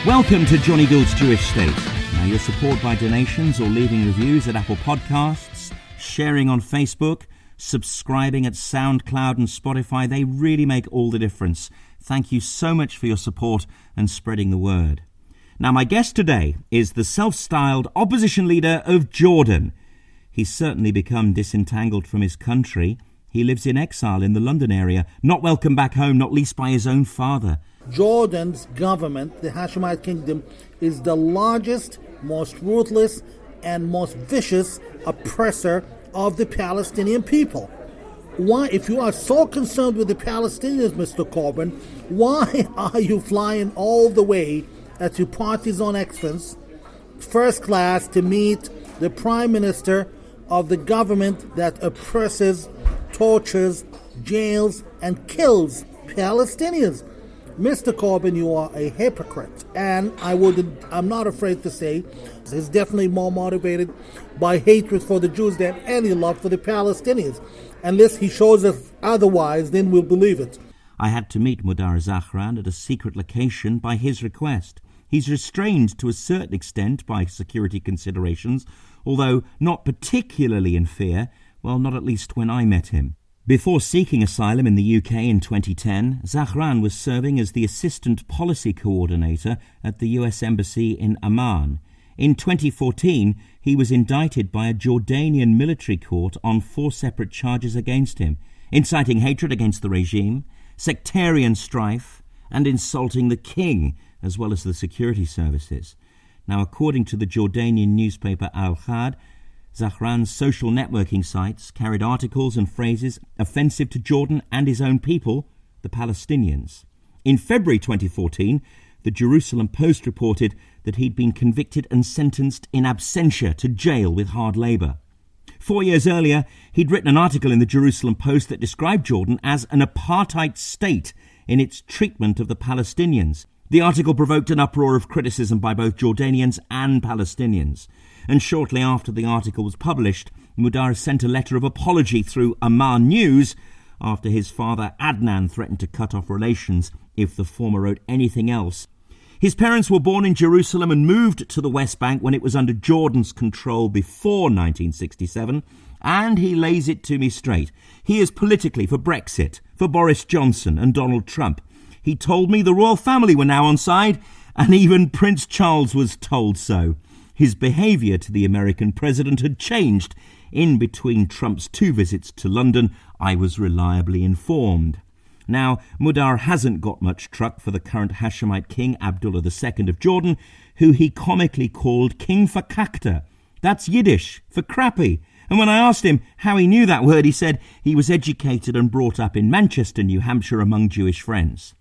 Welcome to Johnny Gould's Jewish State. Now, your support by donations or leaving reviews at Apple Podcasts, sharing on Facebook, subscribing at SoundCloud and Spotify, they really make all the difference. Thank you so much for your support and spreading the word. Now, my guest today is the self-styled opposition leader of Jordan. He's certainly become disentangled from his country. He lives in exile in the London area, not welcome back home, not least by his own father. Jordan's government, the Hashemite kingdom, is the largest, most ruthless, and most vicious oppressor of the Palestinian people. Why, if you are so concerned with the Palestinians, Mr. Corbyn, why are you flying all the way at your party's own expense, first class, to meet the Prime Minister of the government that oppresses, tortures, jails, and kills Palestinians? Mr. Corbyn, you are a hypocrite, and I'm not afraid to say he's definitely more motivated by hatred for the Jews than any love for the Palestinians. Unless he shows us otherwise, then we'll believe it. I had to meet Mudar Zahran at a secret location by his request. He's restrained to a certain extent by security considerations, although not particularly in fear, well, not at least when I met him. Before seeking asylum in the UK in 2010, Zahran was serving as the Assistant Policy Coordinator at the US Embassy in Amman. In 2014, he was indicted by a Jordanian military court on 4 separate charges against him: inciting hatred against the regime, sectarian strife, and insulting the king, as well as the security services. Now, according to the Jordanian newspaper Al-Khad, Zahran's social networking sites carried articles and phrases offensive to Jordan and his own people, the Palestinians. In February 2014, the Jerusalem Post reported that he'd been convicted and sentenced in absentia to jail with hard labour. 4 years earlier, he'd written an article in the Jerusalem Post that described Jordan as an apartheid state in its treatment of the Palestinians. The article provoked an uproar of criticism by both Jordanians and Palestinians. And shortly after the article was published, Mudar sent a letter of apology through Amman News after his father Adnan threatened to cut off relations if the former wrote anything else. His parents were born in Jerusalem and moved to the West Bank when it was under Jordan's control before 1967, and he lays it to me straight. He is politically for Brexit, for Boris Johnson and Donald Trump. He told me the royal family were now on side, and even Prince Charles was told so. His behaviour to the American president had changed. In between Trump's 2 visits to London, I was reliably informed. Now, Mudar hasn't got much truck for the current Hashemite king, Abdullah II of Jordan, who he comically called King Fakakta. That's Yiddish for crappy. And when I asked him how he knew that word, he said he was educated and brought up in Manchester, New Hampshire, among Jewish friends.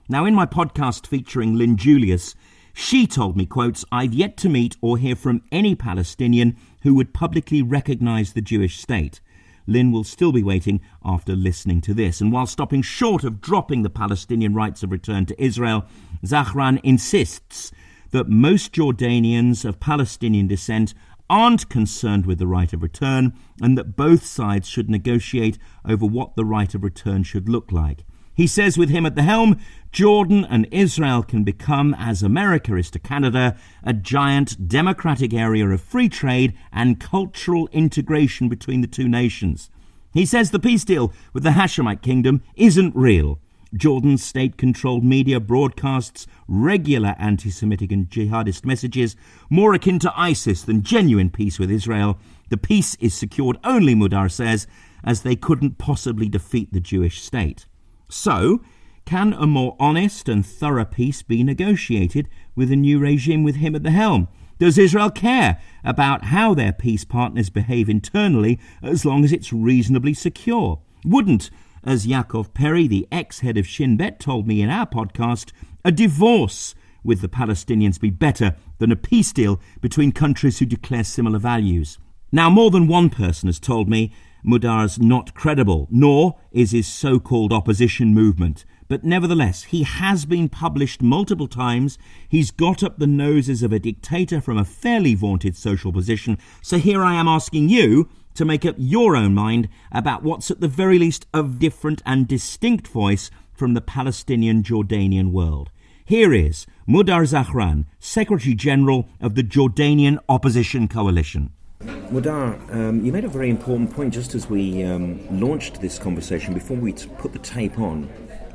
Now, in my podcast featuring Lynn Julius, she told me, quotes, "I've yet to meet or hear from any Palestinian who would publicly recognise the Jewish state." Lynn will still be waiting after listening to this. And while stopping short of dropping the Palestinian rights of return to Israel, Zahran insists that most Jordanians of Palestinian descent aren't concerned with the right of return and that both sides should negotiate over what the right of return should look like. He says with him at the helm, Jordan and Israel can become, as America is to Canada, a giant democratic area of free trade and cultural integration between the two nations. He says the peace deal with the Hashemite kingdom isn't real. Jordan's state-controlled media broadcasts regular anti-Semitic and jihadist messages more akin to ISIS than genuine peace with Israel. The peace is secured only, Mudar says, as they couldn't possibly defeat the Jewish state. So, can a more honest and thorough peace be negotiated with a new regime with him at the helm? Does Israel care about how their peace partners behave internally as long as it's reasonably secure? Wouldn't, as Yaakov Perry, the ex-head of Shin Bet, told me in our podcast, a divorce with the Palestinians be better than a peace deal between countries who declare similar values? Now, more than one person has told me Mudar's not credible, nor is his so-called opposition movement. But nevertheless, he has been published multiple times. He's got up the noses of a dictator from a fairly vaunted social position. So here I am asking you to make up your own mind about what's at the very least a different and distinct voice from the Palestinian Jordanian world. Here is Mudar Zahran, Secretary General of the Jordanian Opposition Coalition. Mudar, you made a very important point just as we launched this conversation before we put the tape on,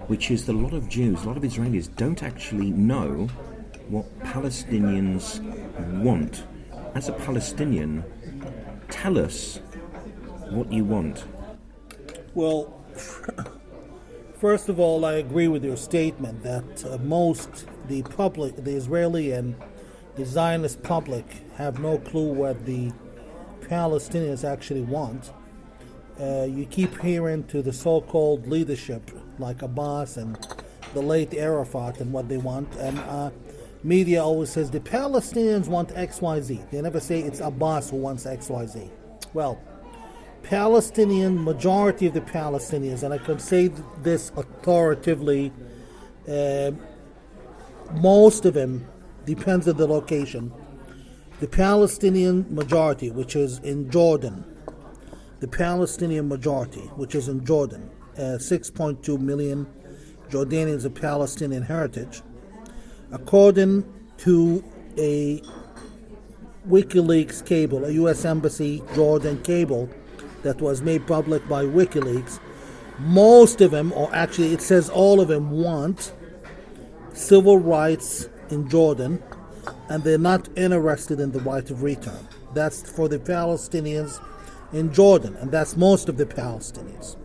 which is that a lot of Jews, a lot of Israelis don't actually know what Palestinians want. As a Palestinian, tell us what you want. Well, first of all, I agree with your statement that the Israeli and the Zionist public have no clue what the Palestinians actually want. You keep hearing to the so-called leadership like Abbas and the late Arafat and what they want, and media always says the Palestinians want XYZ. They never say it's Abbas who wants XYZ. Well, majority of the Palestinians, and I can say this authoritatively, most of them, depends on the location, the Palestinian majority, which is in Jordan, 6.2 million Jordanians of Palestinian heritage, according to a WikiLeaks cable, a U.S. Embassy Jordan cable that was made public by WikiLeaks, most of them, or actually it says all of them, want civil rights in Jordan, and they're not interested in the right of return. That's for the Palestinians in Jordan, and that's most of the Palestinians.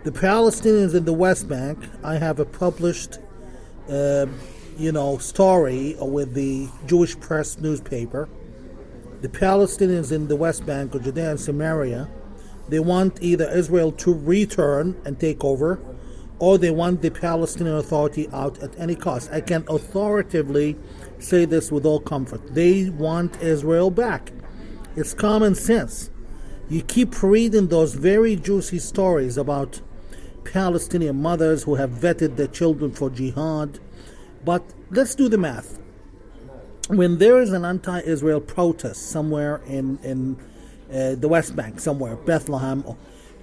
The Palestinians in the West Bank, I have a published story with the Jewish Press newspaper. The Palestinians in the West Bank or Judea and Samaria, they want either Israel to return and take over, or they want the Palestinian Authority out at any cost. I can authoritatively say this with all comfort. They want Israel back. It's common sense. You keep reading those very juicy stories about Palestinian mothers who have vetted their children for jihad. But let's do the math. When there is an anti-Israel protest somewhere in the West Bank, somewhere, Bethlehem,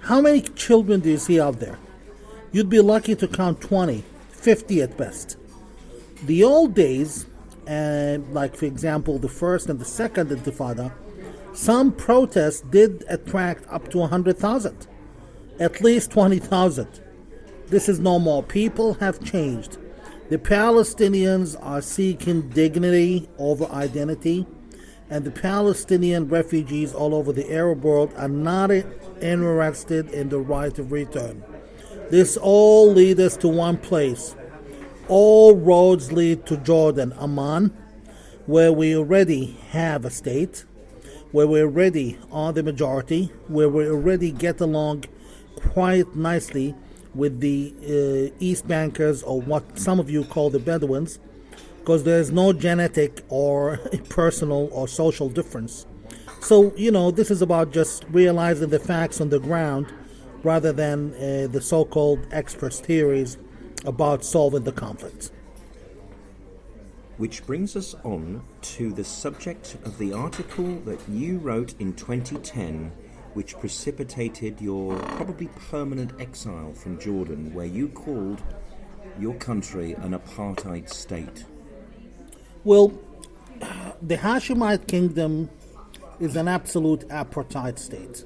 how many children do you see out there? You'd be lucky to count 20, 50 at best. The old days, like for example the first and the second Intifada, some protests did attract up to 100,000, at least 20,000. This is no more. People have changed. The Palestinians are seeking dignity over identity, and the Palestinian refugees all over the Arab world are not interested in the right of return. This all leads us to one place. All roads lead to Jordan, Amman, where we already have a state, where we already are the majority, where we already get along quite nicely with the East Bankers, or what some of you call the Bedouins, because there's no genetic or personal or social difference. So, this is about just realizing the facts on the ground rather than the so-called experts' theories about solving the conflict. Which brings us on to the subject of the article that you wrote in 2010, which precipitated your probably permanent exile from Jordan, where you called your country an apartheid state. Well, the Hashemite kingdom is an absolute apartheid state.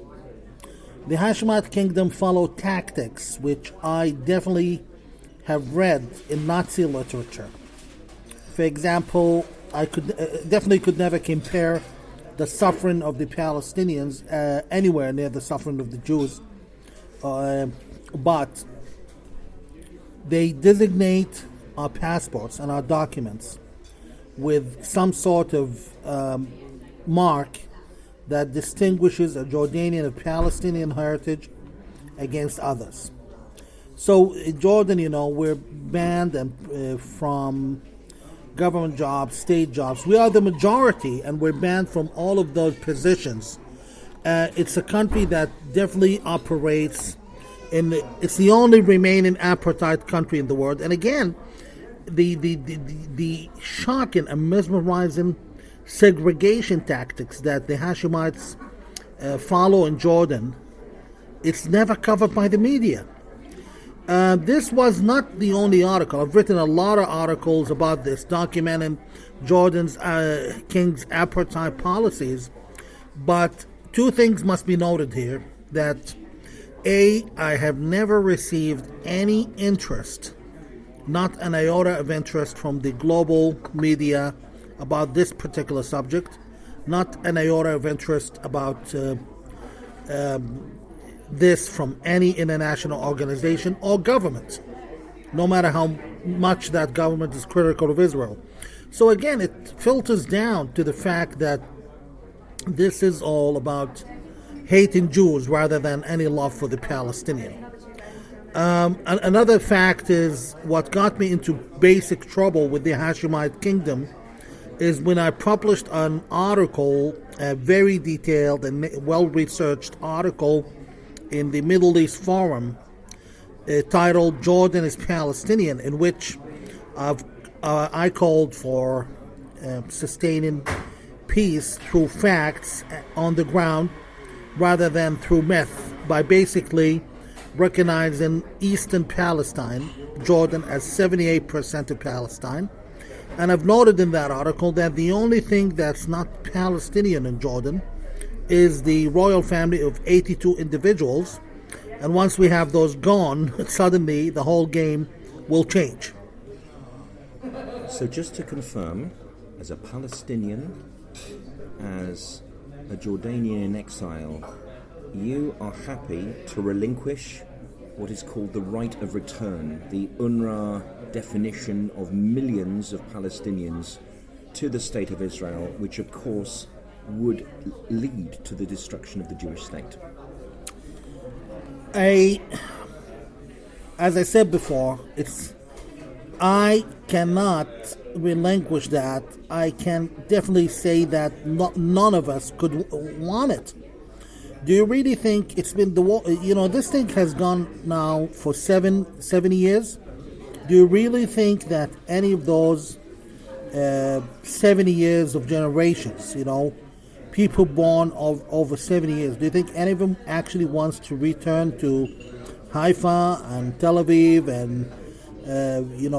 The Hashemite kingdom followed tactics which I definitely have read in Nazi literature. For example, I could never compare the suffering of the Palestinians anywhere near the suffering of the Jews, but they designate our passports and our documents with some sort of mark that distinguishes a Jordanian of Palestinian heritage against others. So in Jordan, we're banned from government jobs, state jobs. We are the majority, and we're banned from all of those positions. It's a country that definitely operates it's the only remaining apartheid country in the world. And again, the shocking and mesmerizing segregation tactics that the Hashemites follow in Jordan, it's never covered by the media. This was not the only article. I've written a lot of articles about this, documenting Jordan's king's apartheid policies. But two things must be noted here. That A, I have never received any interest, not an iota of interest from the global media about this particular subject, not an iota of interest about this from any international organization or government, no matter how much that government is critical of Israel. So again, it filters down to the fact that this is all about hating Jews rather than any love for the Palestinian. Another fact is what got me into basic trouble with the Hashemite kingdom is when I published an article, a very detailed and well-researched article in the Middle East Forum titled Jordan is Palestinian, in which I called for sustaining peace through facts on the ground rather than through myth, by basically recognizing Eastern Palestine, Jordan, as 78% of Palestine. And I've noted in that article that the only thing that's not Palestinian in Jordan is the royal family of 82 individuals. And once we have those gone, suddenly the whole game will change. So just to confirm, as a Palestinian, as a Jordanian in exile, you are happy to relinquish what is called the right of return, the UNRWA definition of millions of Palestinians to the state of Israel, which of course would lead to the destruction of the Jewish state. As I said before, I cannot relinquish that. I can definitely say that none of us could want it. Do you really think it's been this thing has gone now for 70 years? Do you really think that any of those 70 years of generations, people born of over 70 years, do you think any of them actually wants to return to Haifa and Tel Aviv and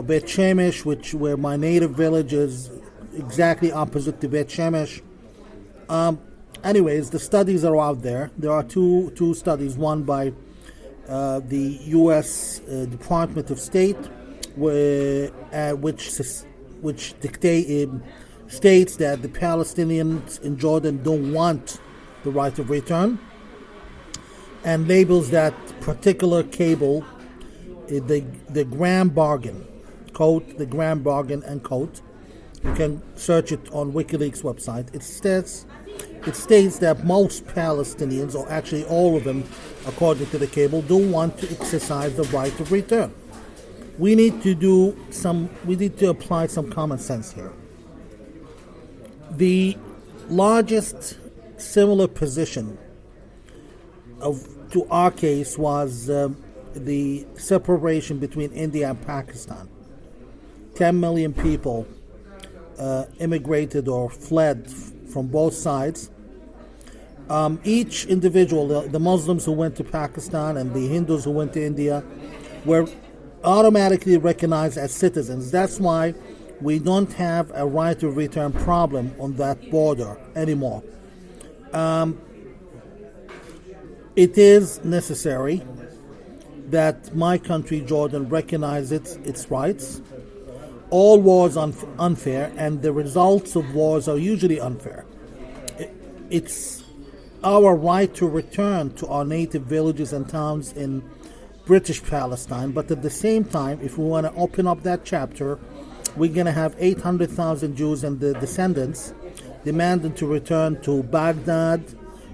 Bet Shemesh, where my native village is exactly opposite to Bet Shemesh? Anyways, the studies are out there. There are two studies, one by the U.S. Department of State, which states that the Palestinians in Jordan don't want the right of return, and labels that particular cable the Grand Bargain, quote, the Grand Bargain, end quote. You can search it on WikiLeaks website. It states that most Palestinians, or actually all of them, according to the cable, don't want to exercise the right of return. We need to apply some common sense here. The largest similar position to our case was the separation between India and Pakistan. 10 million people immigrated or fled from both sides. Each individual, the Muslims who went to Pakistan and the Hindus who went to India, were automatically recognized as citizens. That's why we don't have a right of return problem on that border anymore. It is necessary that my country, Jordan, recognize its rights. All wars are unfair, and the results of wars are usually unfair. It's our right to return to our native villages and towns in British Palestine, but at the same time, if we want to open up that chapter, we're going to have 800,000 Jews and their descendants demanding to return to Baghdad,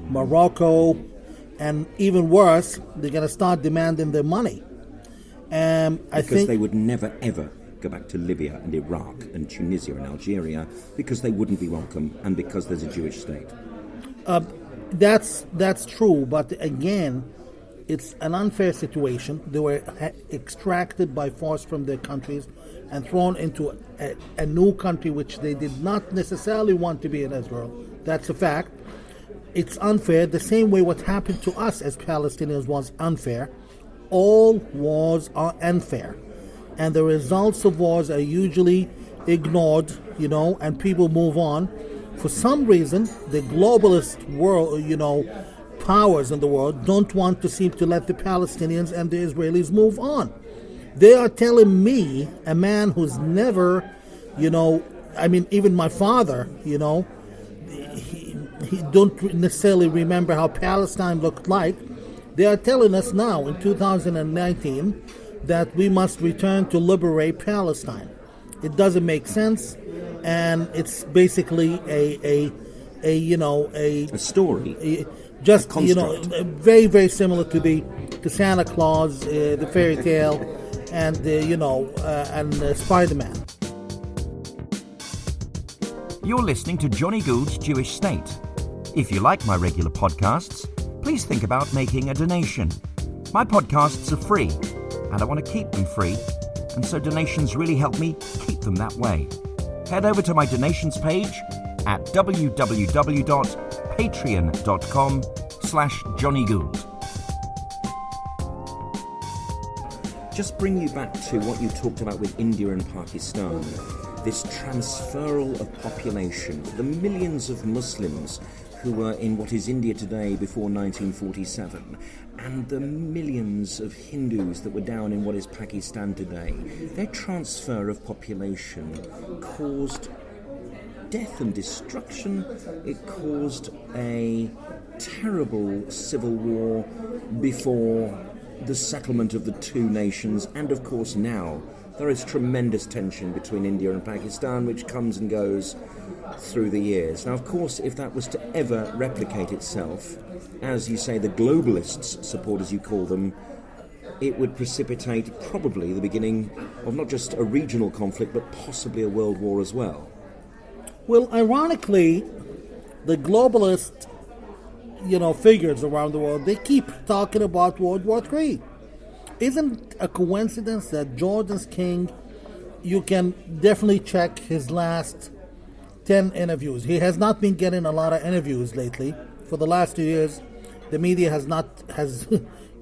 Morocco, and even worse, they're going to start demanding their money. Because they would never, ever go back to Libya and Iraq and Tunisia and Algeria, because they wouldn't be welcome and because there's a Jewish state. That's true, but again, it's an unfair situation. They were extracted by force from their countries and thrown into a new country which they did not necessarily want to be in Israel. That's a fact. It's unfair, the same way what happened to us as Palestinians was unfair. All wars are unfair, and the results of wars are usually ignored, and people move on. For some reason, the globalist world, powers in the world don't want to seem to let the Palestinians and the Israelis move on. They are telling me, a man who's never, even my father, he don't necessarily remember how Palestine looked like. They are telling us now in 2019 that we must return to liberate Palestine. It doesn't make sense, and it's basically a story, just a very, very similar to Santa Claus, the fairy tale, and Spider-Man. You're listening to Johnny Gould's Jewish State. If you like my regular podcasts, please think about making a donation. My podcasts are free, and I want to keep them free, and so donations really help me keep them that way. Head over to my donations page at www.patreon.com/Johnny Gould. Just bring you back to what you talked about with India and Pakistan, this transferal of population, the millions of Muslims who were in what is India today before 1947, and the millions of Hindus that were down in what is Pakistan today. Their transfer of population caused death and destruction. It caused a terrible civil war before the settlement of the two nations, and of course now there is tremendous tension between India and Pakistan, which comes and goes through the years. Now, of course, if that was to ever replicate itself, as you say, the globalists support, as you call them, it would precipitate probably the beginning of not just a regional conflict, but possibly a world war as well. Well, ironically, the globalist, figures around the world, they keep talking about World War III. Isn't it a coincidence that Jordan's king, you can definitely check his last 10 interviews. He has not been getting a lot of interviews lately. For the last 2 years, the media has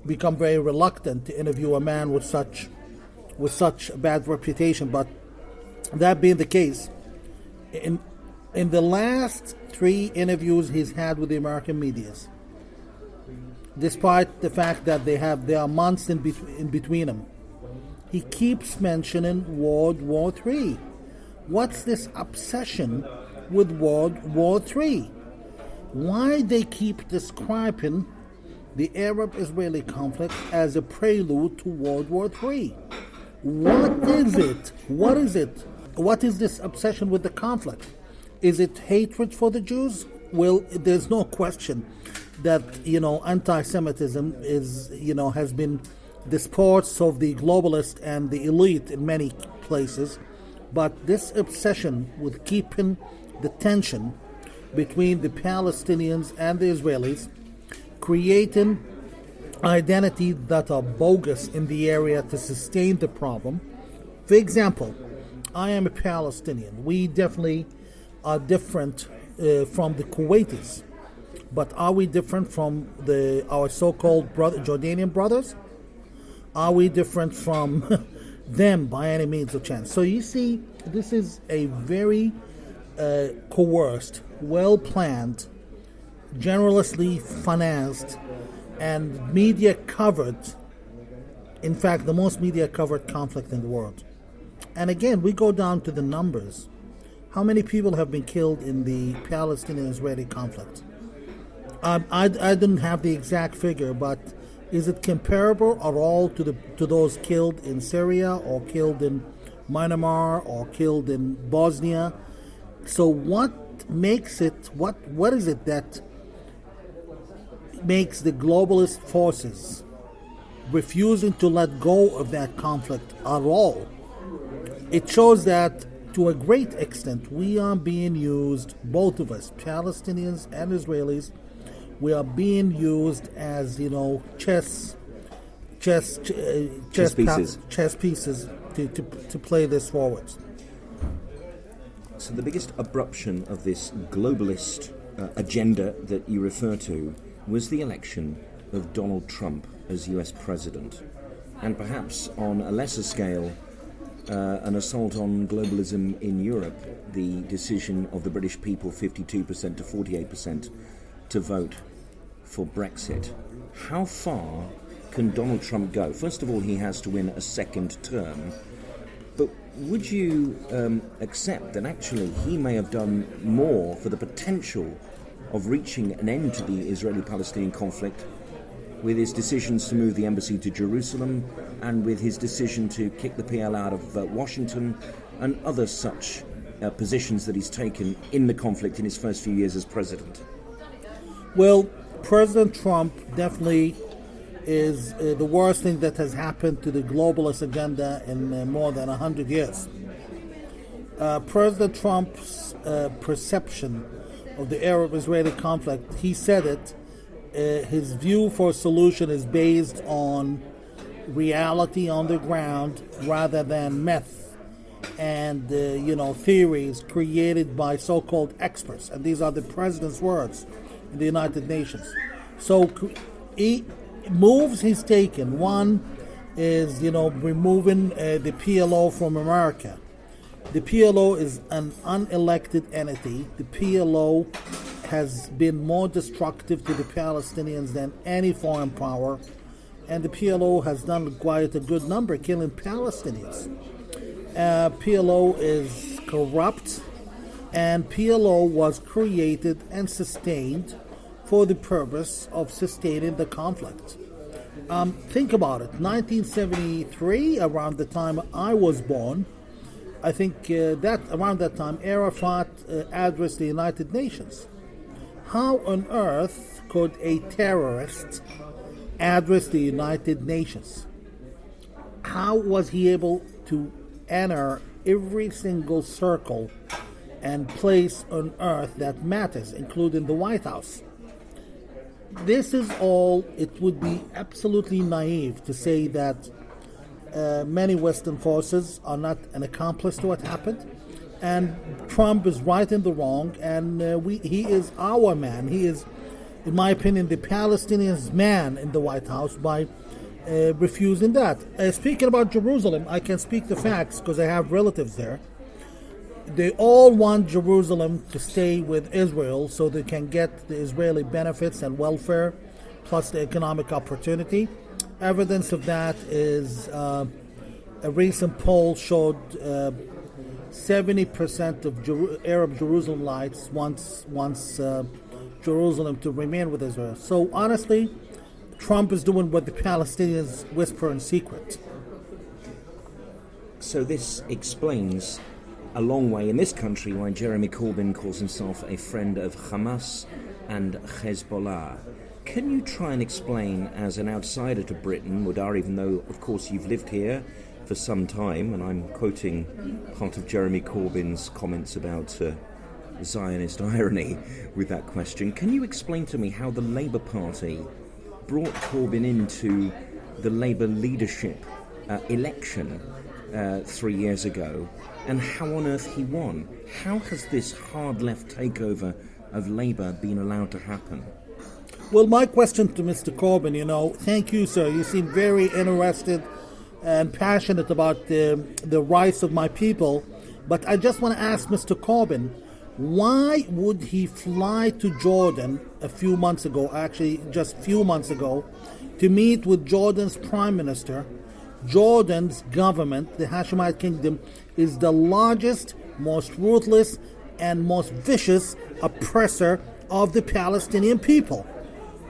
become very reluctant to interview a man with such bad reputation. But that being the case, in the last 3 interviews he's had with the American medias, despite the fact that there are months in between them, he keeps mentioning World War III. What's this obsession with World War III? Why they keep describing the Arab-Israeli conflict as a prelude to World War III? What is it? What is it? What is this obsession with the conflict? Is it hatred for the Jews? Well, there's no question that anti-Semitism has been the sports of the globalist and the elite in many places. But this obsession with keeping the tension between the Palestinians and the Israelis, creating identities that are bogus in the area to sustain the problem. For example, I am a Palestinian. We definitely are different from the Kuwaitis. But are we different from our so-called Jordanian brothers? Are we different from them by any means of chance? So you see, this is a very coerced, well-planned, generously financed, and media-covered, in fact, the most media-covered conflict in the world. And again, we go down to the numbers. How many people have been killed in the Palestinian-Israeli conflict? I didn't have the exact figure, but is it comparable at all to those killed in Syria or killed in Myanmar or killed in Bosnia? So what makes it? What is it that makes the globalist forces refusing to let go of that conflict at all? It shows that to a great extent we are being used, both of us, Palestinians and Israelis. We are being used as chess pieces to play this forward. So the biggest abruption of this globalist agenda that you refer to was the election of Donald Trump as US president, and perhaps on a lesser scale, an assault on globalism in Europe, the decision of the British people, 52% to 48%, to vote for Brexit. How far can Donald Trump go? First of all, he has to win a second term, but would you accept that actually he may have done more for the potential of reaching an end to the Israeli-Palestinian conflict with his decisions to move the embassy to Jerusalem and with his decision to kick the PL out of Washington and other such positions that he's taken in the conflict in his first few years as president? Well, President Trump definitely is the worst thing that has happened to the globalist agenda in more than 100 years. President Trump's perception of the Arab-Israeli conflict, he said it, his view for a solution is based on reality on the ground rather than myth and theories created by so-called experts. And these are the president's words in the United Nations. So moves he's taken. One is, removing the PLO from America. The PLO is an unelected entity. The PLO has been more destructive to the Palestinians than any foreign power, and the PLO has done quite a good number killing Palestinians. PLO is corrupt, and PLO was created and sustained for the purpose of sustaining the conflict. Think about it. 1973, around the time I was born, I think that around that time, Arafat addressed the United Nations. How on earth could a terrorist address the United Nations? How was he able to enter every single circle and place on earth that matters, including the White House? This is all. It would be absolutely naive to say that many Western forces are not an accomplice to what happened. And Trump is right in the wrong, and he is our man. He is, in my opinion, the Palestinians' man in the White House by refusing that. Speaking about Jerusalem, I can speak the facts because I have relatives there. They all want Jerusalem to stay with Israel so they can get the Israeli benefits and welfare, plus the economic opportunity. Evidence of that is a recent poll showed 70% of Arab Jerusalemites wants Jerusalem to remain with Israel. So honestly, Trump is doing what the Palestinians whisper in secret. So this explains a long way in this country why Jeremy Corbyn calls himself a friend of Hamas and Hezbollah. Can you try and explain, as an outsider to Britain, Mudar, even though, of course, you've lived here for some time, and I'm quoting part of Jeremy Corbyn's comments about Zionist irony with that question, can you explain to me how the Labour Party brought Corbyn into the Labour leadership election 3 years ago, and how on earth he won? How has this hard left takeover of Labour been allowed to happen? Well, my question to Mr. Corbyn, thank you, sir. You seem very interested and passionate about the rights of my people. But I just want to ask Mr. Corbyn, why would he fly to Jordan a few months ago, actually just a few months ago, to meet with Jordan's prime minister? Jordan's government, the Hashemite kingdom, is the largest, most ruthless, and most vicious oppressor of the Palestinian people.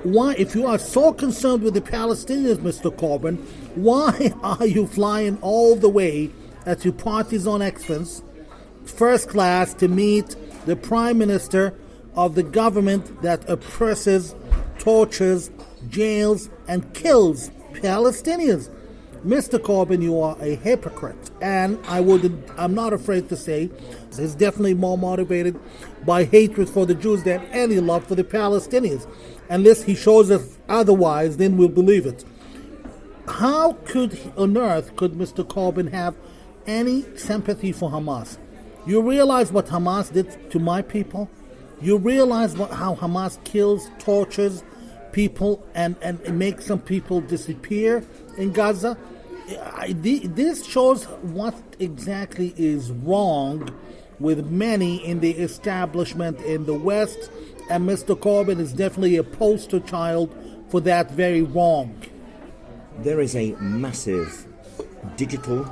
Why, if you are so concerned with the Palestinians, Mr. Corbyn, why are you flying all the way at your party's own expense, first class, to meet the prime minister of the government that oppresses, tortures, jails, and kills Palestinians? Mr. Corbyn, you are a hypocrite, and I'm not afraid to say he's definitely more motivated by hatred for the Jews than any love for the Palestinians. Unless he shows us otherwise, then we'll believe it. How on earth could Mr. Corbyn have any sympathy for Hamas? You realize what Hamas did to my people? You realize how Hamas kills, tortures, people and make some people disappear in Gaza. This shows what exactly is wrong with many in the establishment in the West, and Mr. Corbyn is definitely a poster child for that very wrong. There is a massive digital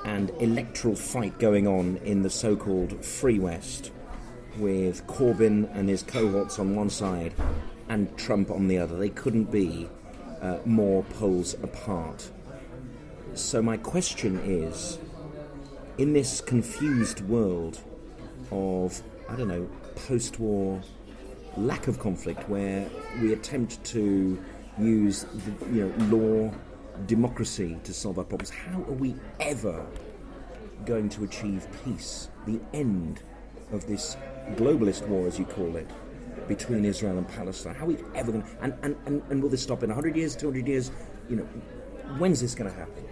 and electoral fight going on in the so-called Free West, with Corbyn and his cohorts on one side and Trump on the other. They couldn't be more poles apart. So my question is, in this confused world of, post-war lack of conflict, where we attempt to use law, democracy to solve our problems, how are we ever going to achieve peace, the end of this globalist war, as you call it, between Israel and Palestine? How are we ever going to... And will this stop in 100 years, 200 years? When's this going to happen?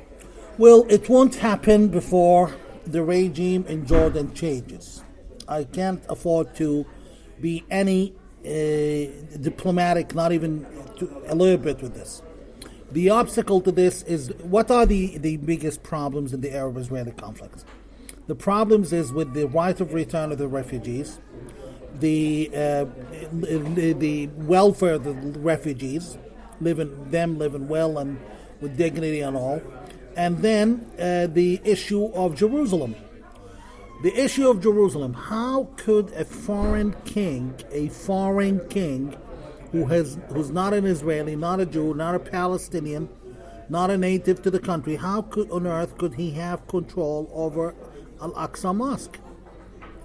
Well, it won't happen before the regime in Jordan changes. I can't afford to be any diplomatic, not even a little bit with this. The obstacle to this is, what are the biggest problems in the Arab-Israeli conflict? The problems is with the right of return of the refugees, the welfare of the refugees, living well and with dignity and all, and then the issue of Jerusalem. The issue of Jerusalem. How could a foreign king who's not an Israeli, not a Jew, not a Palestinian, not a native to the country, how on earth could he have control over Al-Aqsa Mosque?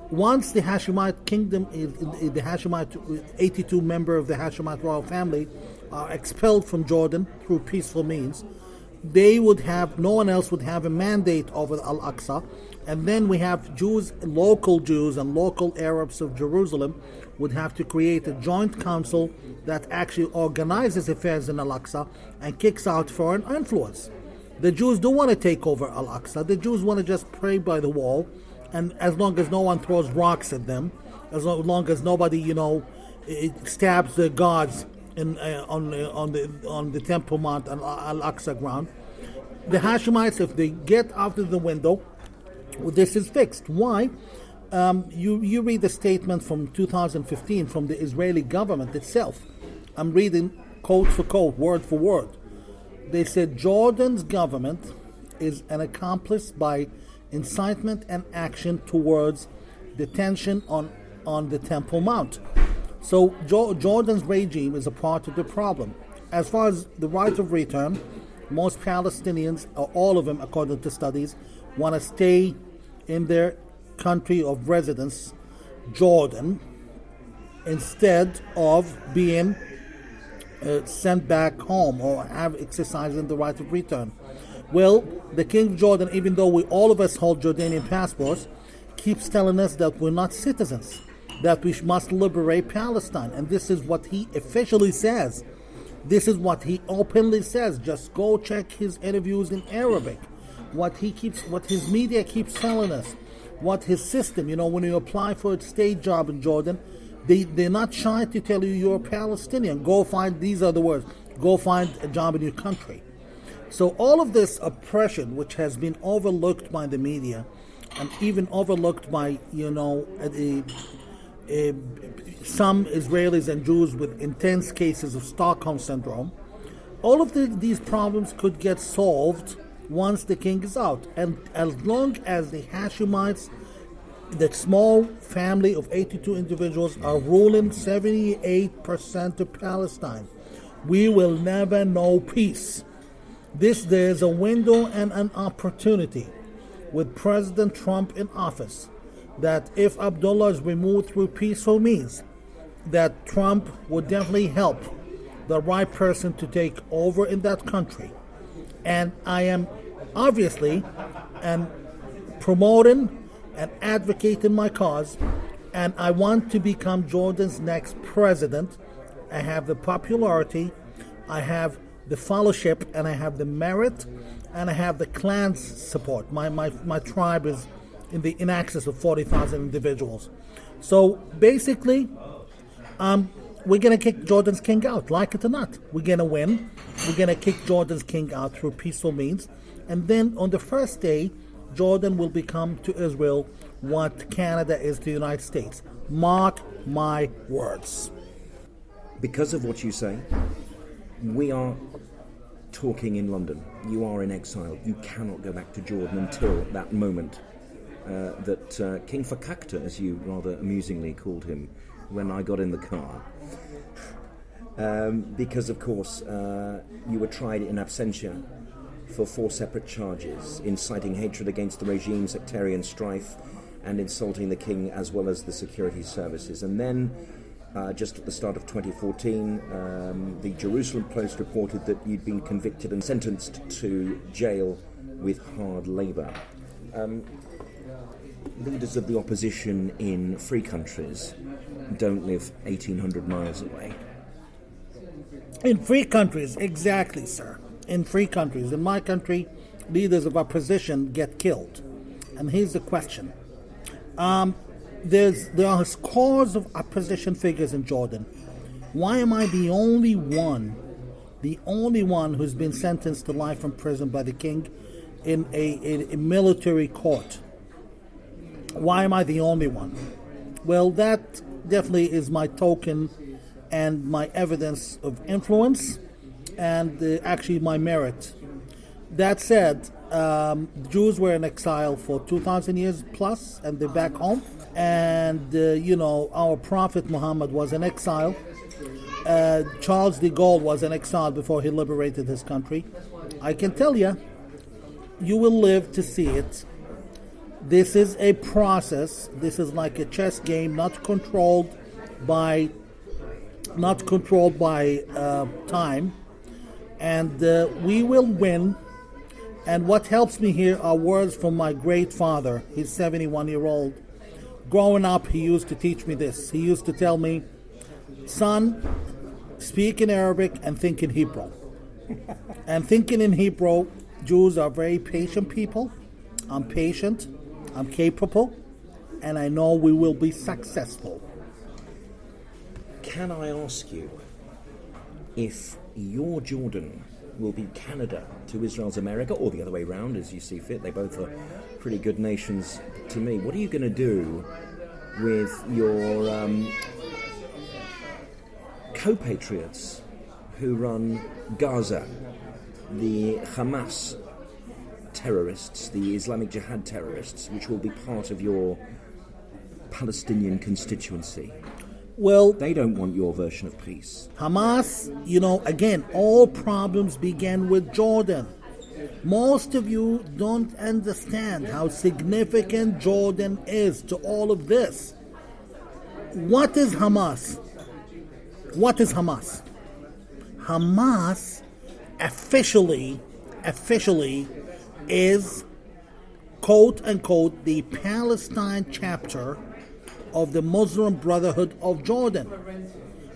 Once the Hashemite kingdom, the Hashemite 82 member of the Hashemite royal family are expelled from Jordan through peaceful means, no one else would have a mandate over Al-Aqsa, and then we have local Jews and local Arabs of Jerusalem would have to create a joint council that actually organizes affairs in Al-Aqsa and kicks out foreign influence. The Jews don't want to take over Al-Aqsa. The Jews want to just pray by the wall, and as long as no one throws rocks at them, as long as nobody, stabs the gods on the Temple Mount and Al-Aqsa ground, the Hashemites, if they get out of the window, this is fixed. Why? You read the statement from 2015 from the Israeli government itself. I'm reading quote for quote, word for word. They said Jordan's government is an accomplice by incitement and action towards detention on the Temple Mount. So Jordan's regime is a part of the problem. As far as the right of return, most Palestinians, or all of them according to studies, want to stay in their country of residence, Jordan, instead of being sent back home or exercising the right of return. Well, the King of Jordan, even though all of us hold Jordanian passports, keeps telling us that we're not citizens, that we must liberate Palestine. And this is what he officially says. This is what he openly says. Just go check his interviews in Arabic. What his media keeps telling us. What his system, when you apply for a state job in Jordan, they're not shy to tell you you're a Palestinian. These are the words, go find a job in your country. So all of this oppression, which has been overlooked by the media, and even overlooked by, some Israelis and Jews with intense cases of Stockholm Syndrome, all of these problems could get solved once the king is out. And as long as the Hashemites, the small family of 82 individuals, are ruling 78% of Palestine, we will never know peace. There's a window and an opportunity with President Trump in office that if Abdullah is removed through peaceful means, that Trump would definitely help the right person to take over in that country. And I am obviously promoting and advocating my cause, and I want to become Jordan's next president. I have the popularity, I have the fellowship, and I have the merit, and I have the clan's support. My tribe is in excess of 40,000 individuals. So basically, we're going to kick Jordan's king out, like it or not. We're going to win. We're going to kick Jordan's king out through peaceful means. And then on the first day, Jordan will become to Israel what Canada is to the United States. Mark my words. Because of what you say, we are talking in London. You are in exile. You cannot go back to Jordan until that moment that King Fakakta, as you rather amusingly called him when I got in the car, because of course you were tried in absentia for 4 separate charges: inciting hatred against the regime, sectarian strife, and insulting the king as well as the security services. And then just at the start of 2014, the Jerusalem Post reported that you'd been convicted and sentenced to jail with hard labour. Leaders of the opposition in free countries don't live 1,800 miles away. In free countries, exactly, sir. In free countries. In my country, leaders of opposition get killed. And here's the question. There are scores of opposition figures in Jordan. Why am I the only one who's been sentenced to life in prison by the king in a military court? Why am I the only one? Well, that definitely is my token and my evidence of influence and actually my merit. That said, Jews were in exile for 2,000 years plus, and they're back home. And, our prophet Muhammad was in exile. Charles de Gaulle was in exile before he liberated his country. I can tell you, you will live to see it. This is a process. This is like a chess game, not controlled by time. And we will win. And what helps me here are words from my great father. He's 71-year-old. Growing up, he used to teach me this. He used to tell me, son, speak in Arabic and think in Hebrew. And thinking in Hebrew, Jews are very patient people. I'm patient, I'm capable, and I know we will be successful. Can I ask you if your Jordan will be Canada to Israel's America, or the other way around, as you see fit? They both are pretty good nations to me. What are you going to do with your co-patriots who run Gaza, the Hamas terrorists, the Islamic Jihad terrorists, which will be part of your Palestinian constituency? Well, they don't want your version of peace. Hamas, again, all problems began with Jordan. Most of you don't understand how significant Jordan is to all of this. What is Hamas? What is Hamas? Hamas officially is, quote unquote, the Palestine chapter of the Muslim Brotherhood of Jordan.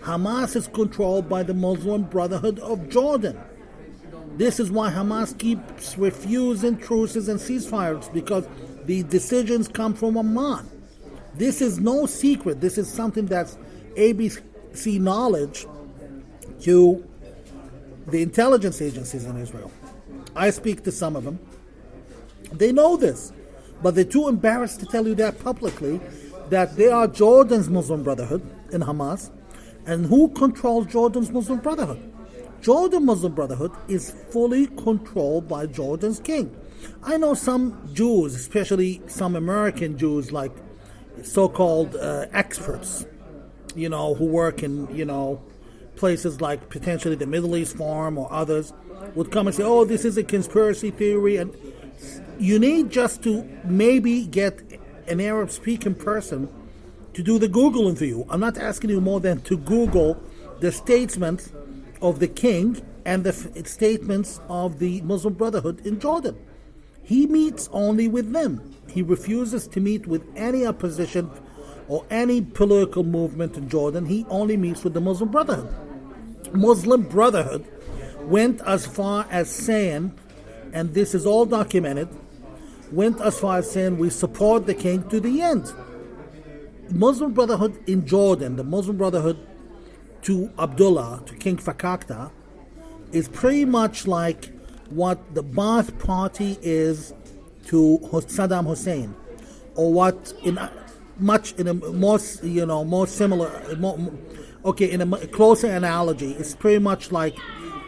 Hamas is controlled by the Muslim Brotherhood of Jordan. This is why Hamas keeps refusing truces and ceasefires, because the decisions come from Amman. This is no secret. This is something that's ABC knowledge to the intelligence agencies in Israel. I speak to some of them. They know this, but they're too embarrassed to tell you that publicly, that they are Jordan's Muslim Brotherhood in Hamas. And who controls Jordan's Muslim Brotherhood? Jordan Muslim Brotherhood is fully controlled by Jordan's king. I know some Jews, especially some American Jews, like so-called experts, who work in, places like potentially the Middle East Forum or others, would come and say, oh, this is a conspiracy theory. And you need just to maybe get an Arab-speaking person to do the Googling for you. I'm not asking you more than to Google the statements of the king and the statements of the Muslim Brotherhood in Jordan. He meets only with them. He refuses to meet with any opposition or any political movement in Jordan. He only meets with the Muslim Brotherhood. Muslim Brotherhood went as far as saying, and this is all documented, went as far as saying we support the king to the end. Muslim Brotherhood in Jordan, the Muslim Brotherhood to Abdullah, to King Fakakta, is pretty much like what the Ba'ath Party is to Saddam Hussein, or what in a more similar, in a closer analogy, it's pretty much like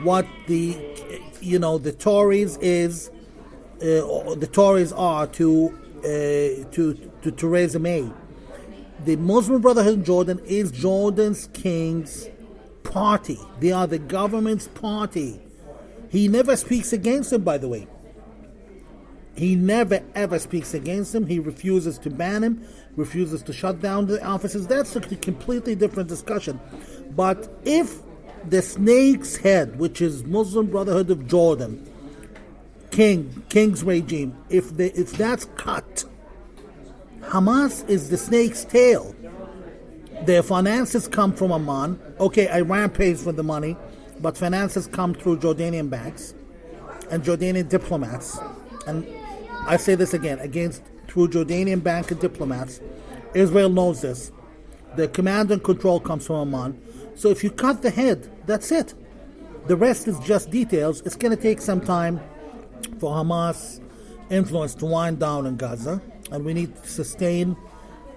what the Tories are to Theresa May. The Muslim Brotherhood in Jordan is Jordan's king's party. They are the government's party. He never speaks against them, by the way. He never ever speaks against him. He refuses to ban him, refuses to shut down the offices. That's a completely different discussion. But if the snake's head, which is Muslim Brotherhood of Jordan, king's regime, if that's cut, Hamas is the snake's tail. Their finances come from Amman. Okay, Iran pays for the money, but finances come through Jordanian banks and Jordanian diplomats. And I say this again, through Jordanian bank and diplomats. Israel knows this. The command and control comes from Amman. So if you cut the head, that's it. The rest is just details. It's going to take some time for Hamas influence to wind down in Gaza, and we need to sustain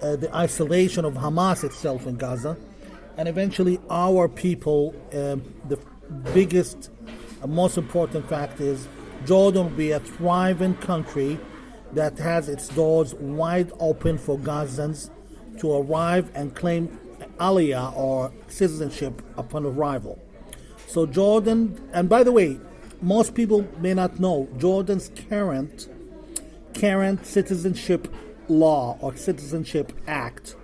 the isolation of Hamas itself in Gaza, and eventually our people. The biggest and most important fact is Jordan will be a thriving country that has its doors wide open for Gazans to arrive and claim aliyah or citizenship upon arrival. So Jordan, and by the way, most people may not know, Jordan's current citizenship law or citizenship act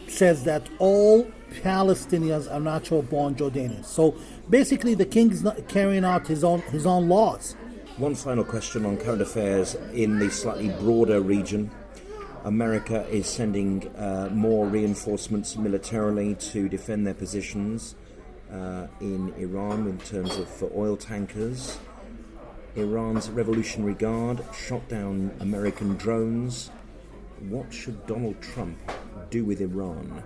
says that all Palestinians are natural-born Jordanians. So basically, the king is not carrying out his own laws. One final question on current affairs in the slightly broader region. America is sending more reinforcements militarily to defend their positions in Iran in terms of for oil tankers. Iran's Revolutionary Guard shot down American drones. What should Donald Trump do with Iran?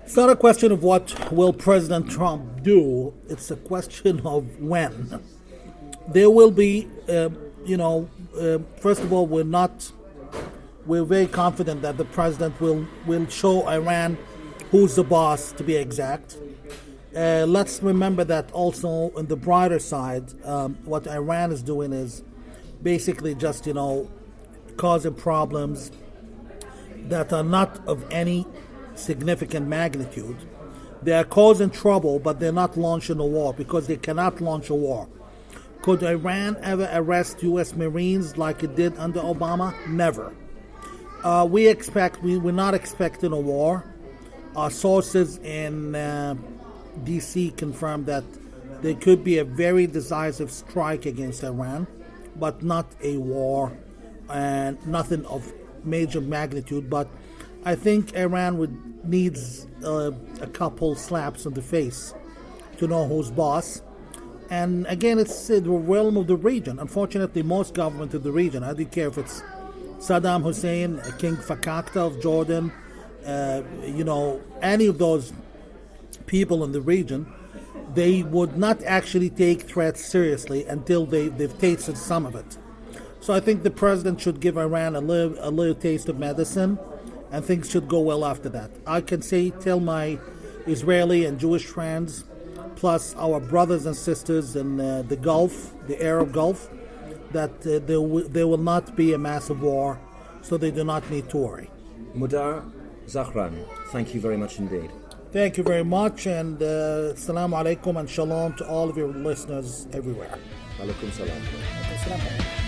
It's not a question of what will President Trump do. It's a question of when. There will be, first of all, we're very confident that the president will show Iran who's the boss, to be exact. Let's remember that also on the brighter side, what Iran is doing is basically just, causing problems that are not of any significant magnitude. They are causing trouble, but they're not launching a war because they cannot launch a war. Could Iran ever arrest U.S. Marines like it did under Obama? Never. We're not expecting a war. Our sources in D.C. confirm that there could be a very decisive strike against Iran, but not a war and nothing of major magnitude. But I think Iran needs a couple slaps on the face to know who's boss. And again, it's the realm of the region. Unfortunately, most governments of the region, I don't care if it's Saddam Hussein, King Fakakta of Jordan, any of those people in the region, they would not actually take threats seriously until they've tasted some of it. So I think the president should give Iran a little taste of medicine, and things should go well after that. I can tell my Israeli and Jewish friends, plus our brothers and sisters in the Gulf, the Arab Gulf, that there will not be a massive war, so they do not need to worry. Mudar Zahran, thank you very much indeed. Thank you very much, and assalamu alaikum and shalom to all of your listeners everywhere. Alaikum salam. Assalamu alaikum.